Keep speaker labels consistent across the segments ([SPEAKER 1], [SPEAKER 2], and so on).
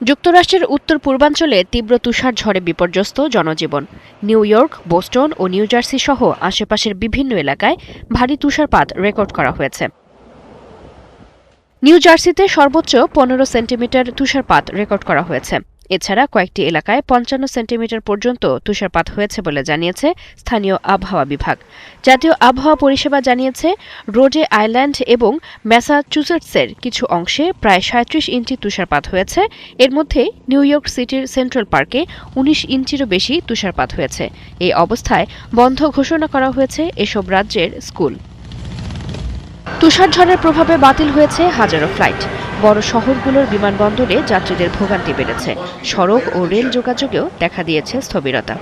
[SPEAKER 1] যুক্তরাষ্ট্রের উত্তর পূর্বাঞ্চলে তীব্র তুষারঝড়ে বিপর্যস্ত জনজীবন। নিউ ইয়র্ক, বোস্টন ও নিউ জার্সি সহ আশেপাশের বিভিন্ন এলাকায় ভারী তুষারপাত রেকর্ড করা হয়েছে। নিউ জার্সিতে সর্বোচ্চ 15 সেন্টিমিটার তুষারপাত রেকর্ড করা হয়েছে। এছাড়া কয়েকটি এলাকায় 55 সেন্টিমিটার পর্যন্ত তুষারপাত হয়েছে বলে জানিয়েছে স্থানীয় আবহাওয়া বিভাগ। জাতীয় আবহাওয়া পরিষেবা জানিয়েছে, রোডে আইল্যান্ড এবং ম্যাসাচুসেটসের কিছু অংশে প্রায় 37 ইঞ্চি তুষারপাত হয়েছে। এর মধ্যে নিউ ইয়র্ক সিটির সেন্ট্রাল পার্কে 19 ইঞ্চিরও বেশি তুষারপাত হয়েছে। এই অবস্থায় বন্ধ ঘোষণা করা হয়েছে এসব রাজ্যের স্কুল। তুষারঝড়ের প্রভাবে বাতিল হয়েছে হাজারো ফ্লাইট। বড় শহরগুলোর বিমানবন্দরে যাত্রীদের ভোগান্তি বেড়েছে। সড়ক ও রেল যোগাযোগেও দেখা দিয়েছে স্থবিরতা।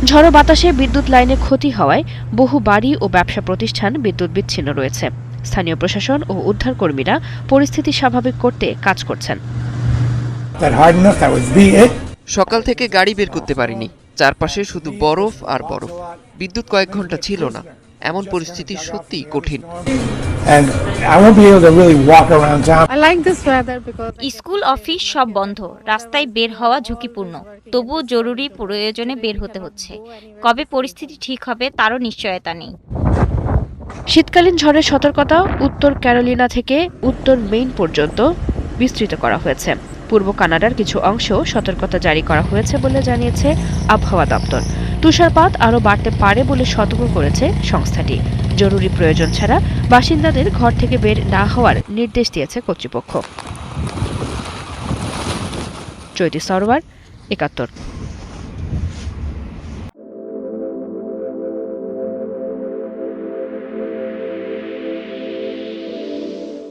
[SPEAKER 1] ঝড়ো বাতাসে বিদ্যুৎ লাইনে ক্ষতি হওয়ায় বহু বাড়ি ও ব্যবসা প্রতিষ্ঠান বিদ্যুৎ বিচ্ছিন্ন রয়েছে। স্থানীয় প্রশাসন ও উদ্ধারকর্মীরা পরিস্থিতি স্বাভাবিক করতে কাজ করছেন।
[SPEAKER 2] সকাল থেকে গাড়ি বের করতে পারিনি। চারপাশে শুধু বরফ আর বরফ। বিদ্যুৎ কয়েক ঘন্টা ছিল না। এমন পরিস্থিতি সত্যিই কঠিন।
[SPEAKER 3] স্কুল, অফিস সব বন্ধ। রাস্তায় বের হওয়া ঝুঁকিপূর্ণ। তবুও জরুরি প্রয়োজনে বের হতে হচ্ছে। কবে পরিস্থিতি ঠিক হবে তারও নিশ্চয়তা নেই।
[SPEAKER 1] শীতকালীন ঝড়ের সতর্কতা উত্তর ক্যারোলিনা থেকে উত্তর মেইন পর্যন্ত বিস্তৃত করা হয়েছে। পূর্ব কানাডার কিছু অংশেও সতর্কতা জারি করা হয়েছে বলে জানিয়েছে আবহাওয়া দপ্তর। তুষারপাত আরও বাড়তে পারে বলে সতর্ক করেছে সংস্থাটি। জরুরি প্রয়োজন ছাড়া বাসিন্দাদের ঘর থেকে বের না হওয়ার নির্দেশ দিয়েছে কর্তৃপক্ষ। চৈতি সরোয়ার, ৭১।